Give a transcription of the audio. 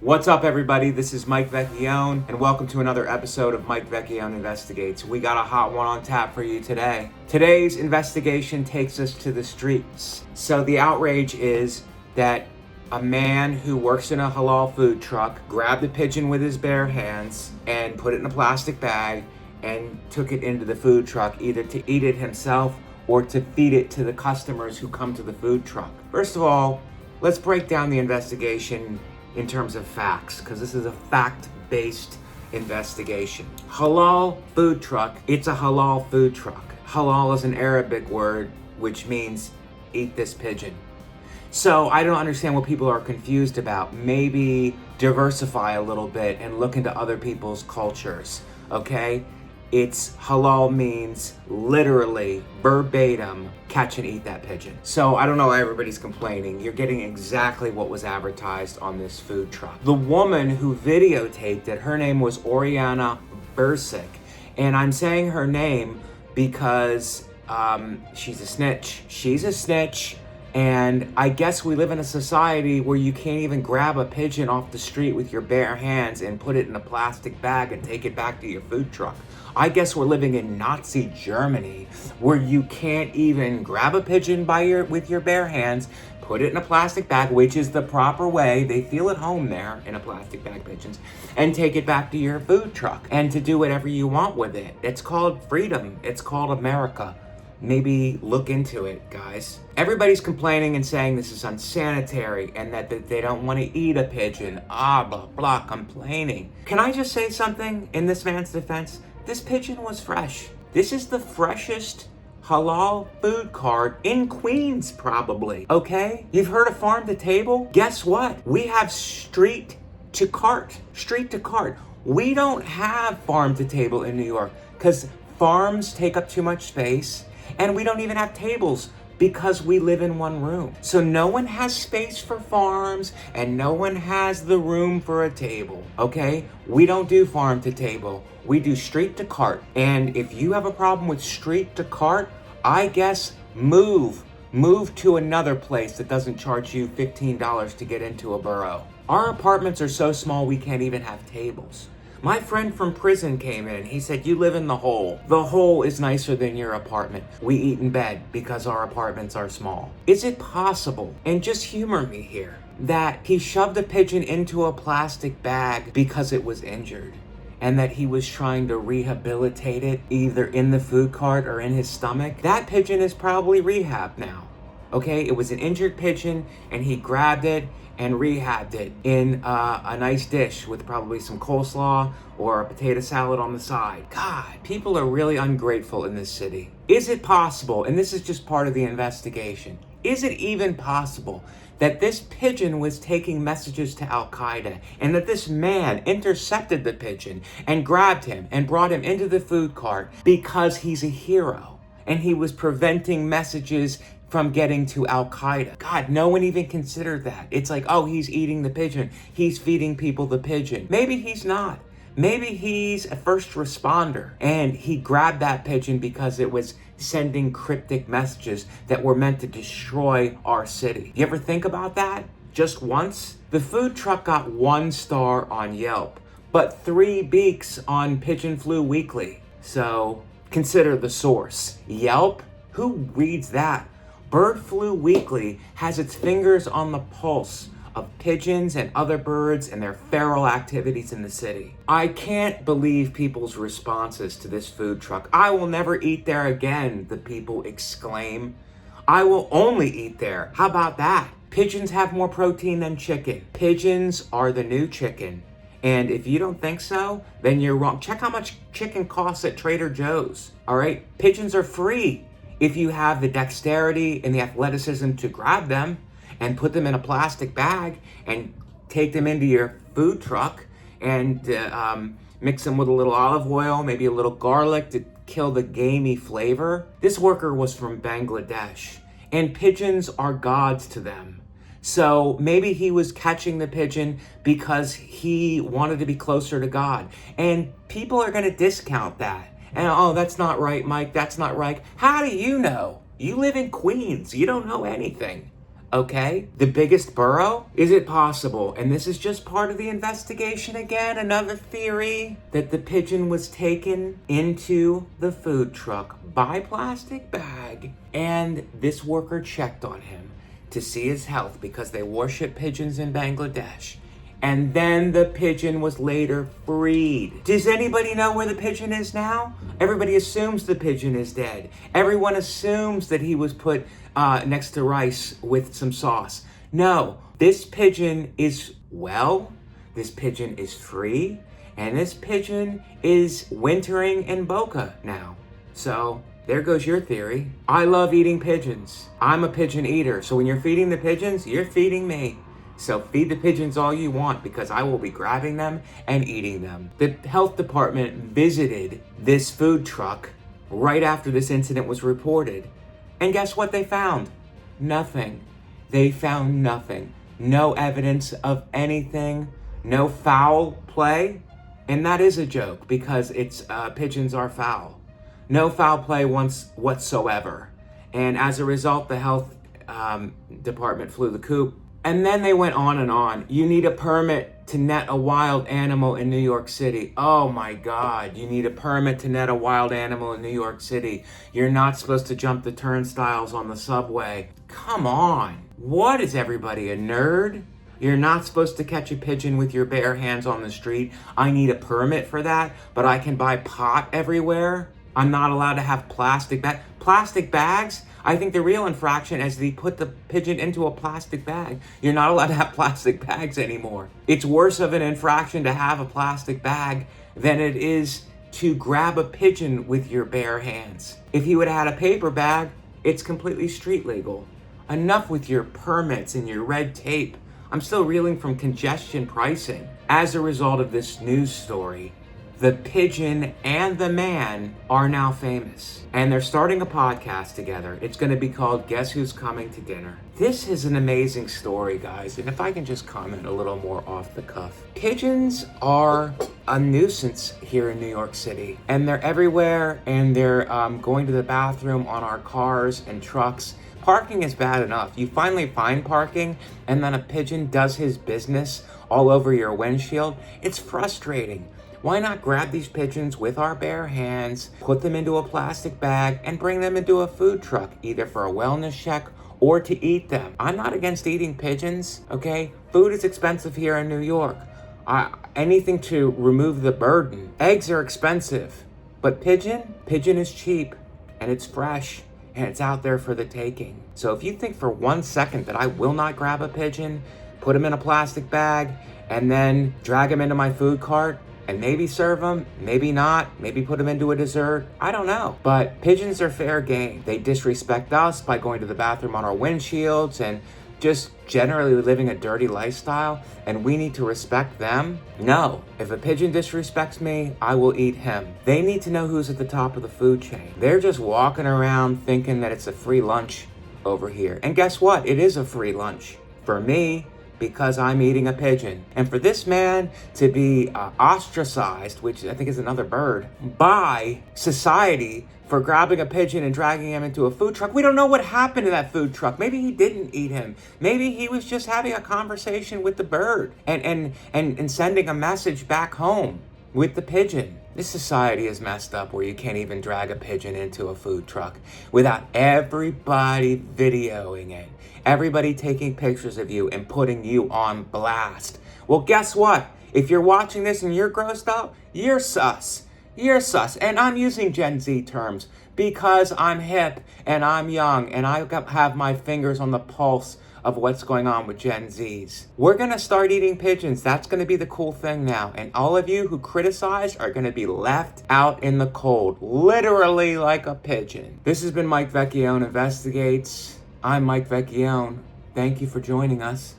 What's up, everybody? This is Mike Vecchione, and welcome to another episode of Mike Vecchione Investigates. We got a hot one on tap for you today. Today's investigation takes us to the streets. So the outrage is that a man who works in a halal food truck grabbed a pigeon with his bare hands and put it in a plastic bag and took it into the food truck, either to eat it himself or to feed it to the customers who come to the food truck. First of all, let's break down the investigation in terms of facts, because this is a fact-based investigation. Halal food truck, it's a halal food truck. Halal is an Arabic word which means eat this pigeon. So I don't understand what people are confused about. Maybe diversify a little bit and look into other people's cultures, okay? It's halal means literally, verbatim, catch and eat that pigeon. So I don't know why everybody's complaining. You're getting exactly what was advertised on this food truck. The woman who videotaped it, her name was Oriana Bursic. And I'm saying her name because she's a snitch. She's a snitch. And I guess we live in a society where you can't even grab a pigeon off the street with your bare hands and put it in a plastic bag and take it back to your food truck. I guess we're living in Nazi Germany, where you can't even grab a pigeon with your bare hands, put it in a plastic bag, which is the proper way. They feel at home there in a plastic bag, pigeons, and take it back to your food truck and to do whatever you want with it. It's called freedom. It's called America. Maybe look into it, guys. Everybody's complaining and saying this is unsanitary and that they don't want to eat a pigeon. Blah, blah, complaining. Can I just say something in this man's defense? This pigeon was fresh. This is the freshest halal food cart in Queens, probably, okay? You've heard of farm to table? Guess what? We have street to cart. Street to cart. We don't have farm to table in New York because farms take up too much space. And we don't even have tables because we live in one room. So no one has space for farms and no one has the room for a table, okay? We don't do farm to table. We do street to cart. And if you have a problem with street to cart, I guess move to another place that doesn't charge you $15 to get into a borough. Our apartments are so small we can't even have tables. My friend from prison came in. He said, you live in the hole. The hole is nicer than your apartment. We eat in bed because our apartments are small. Is it possible, and just humor me here, that he shoved a pigeon into a plastic bag because it was injured and that he was trying to rehabilitate it either in the food cart or in his stomach? That pigeon is probably rehabbed now. Okay, it was an injured pigeon and he grabbed it and rehabbed it in a nice dish with probably some coleslaw or a potato salad on the side. God, people are really ungrateful in this city. Is it possible, and this is just part of the investigation, is it even possible that this pigeon was taking messages to Al-Qaeda and that this man intercepted the pigeon and grabbed him and brought him into the food cart because he's a hero and he was preventing messages from getting to Al-Qaeda? God, no one even considered that. It's like, oh, he's eating the pigeon. He's feeding people the pigeon. Maybe he's not. Maybe he's a first responder and he grabbed that pigeon because it was sending cryptic messages that were meant to destroy our city. You ever think about that? Just once? The food truck got 1 star on Yelp, but 3 beaks on Pigeon Flu Weekly. So consider the source. Yelp? Who reads that? Bird Flu Weekly has its fingers on the pulse of pigeons and other birds and their feral activities in the city. I can't believe people's responses to this food truck. I will never eat there again, the people exclaim. I will only eat there. How about that? Pigeons have more protein than chicken. Pigeons are the new chicken. And if you don't think so, then you're wrong. Check how much chicken costs at Trader Joe's, all right? Pigeons are free if you have the dexterity and the athleticism to grab them and put them in a plastic bag and take them into your food truck and mix them with a little olive oil, maybe a little garlic to kill the gamey flavor. This worker was from Bangladesh, and pigeons are gods to them. So maybe he was catching the pigeon because he wanted to be closer to God. And people are going to discount that. And, oh, that's not right, Mike. That's not right. How do you know? You live in Queens. You don't know anything. Okay? The biggest burrow? Is it possible? And this is just part of the investigation again, another theory that the pigeon was taken into the food truck by plastic bag, and this worker checked on him to see his health because they worship pigeons in Bangladesh. And then the pigeon was later freed. Does anybody know where the pigeon is now? Everybody assumes the pigeon is dead. Everyone assumes that he was put next to rice with some sauce. No, this pigeon is well, this pigeon is free, and this pigeon is wintering in Boca now. So there goes your theory. I love eating pigeons. I'm a pigeon eater. So when you're feeding the pigeons, you're feeding me. So feed the pigeons all you want because I will be grabbing them and eating them. The health department visited this food truck right after this incident was reported. And guess what they found? Nothing. They found nothing. No evidence of anything. No foul play. And that is a joke because pigeons are foul. No foul play whatsoever. And as a result, the health department flew the coop. And then they went on and on. You need a permit to net a wild animal in New York City. Oh my God, you need a permit to net a wild animal in New York City. You're not supposed to jump the turnstiles on the subway. Come on. What, is everybody a nerd? You're not supposed to catch a pigeon with your bare hands on the street. I need a permit for that, but I can buy pot everywhere. I'm not allowed to have plastic bags? I think the real infraction is they put the pigeon into a plastic bag. You're not allowed to have plastic bags anymore. It's worse of an infraction to have a plastic bag than it is to grab a pigeon with your bare hands. If you would have had a paper bag, it's completely street legal. Enough with your permits and your red tape. I'm still reeling from congestion pricing. As a result of this news story, the pigeon and the man are now famous. And they're starting a podcast together. It's going to be called Guess Who's Coming to Dinner. This is an amazing story, guys. And if I can just comment a little more off the cuff. Pigeons are a nuisance here in New York City. And they're everywhere. And they're going to the bathroom on our cars and trucks. Parking is bad enough. You finally find parking and then a pigeon does his business all over your windshield. It's frustrating. Why not grab these pigeons with our bare hands, put them into a plastic bag, and bring them into a food truck, either for a wellness check or to eat them? I'm not against eating pigeons, okay? Food is expensive here in New York. Anything to remove the burden. Eggs are expensive, but pigeon is cheap, and it's fresh, and it's out there for the taking. So if you think for 1 second that I will not grab a pigeon, put him in a plastic bag, and then drag him into my food cart, and maybe serve them, maybe not, maybe put them into a dessert, I don't know. But pigeons are fair game. They disrespect us by going to the bathroom on our windshields and just generally living a dirty lifestyle, and we need to respect them? No. If a pigeon disrespects me, I will eat him. They need to know who's at the top of the food chain. They're just walking around thinking that it's a free lunch over here. And guess what? It is a free lunch. For me, because I'm eating a pigeon. And for this man to be ostracized, which I think is another bird, by society for grabbing a pigeon and dragging him into a food truck. We don't know what happened to that food truck. Maybe he didn't eat him. Maybe he was just having a conversation with the bird and sending a message back home with the pigeon. This society is messed up where you can't even drag a pigeon into a food truck without everybody videoing it. Everybody taking pictures of you and putting you on blast. Well, guess what? If you're watching this and you're grossed out, you're sus. You're sus. And I'm using Gen Z terms because I'm hip and I'm young and I have my fingers on the pulse of what's going on with Gen Zs. We're going to start eating pigeons. That's going to be the cool thing now. And all of you who criticize are going to be left out in the cold, literally like a pigeon. This has been Mike Vecchione Investigates. I'm Mike Vecchione. Thank you for joining us.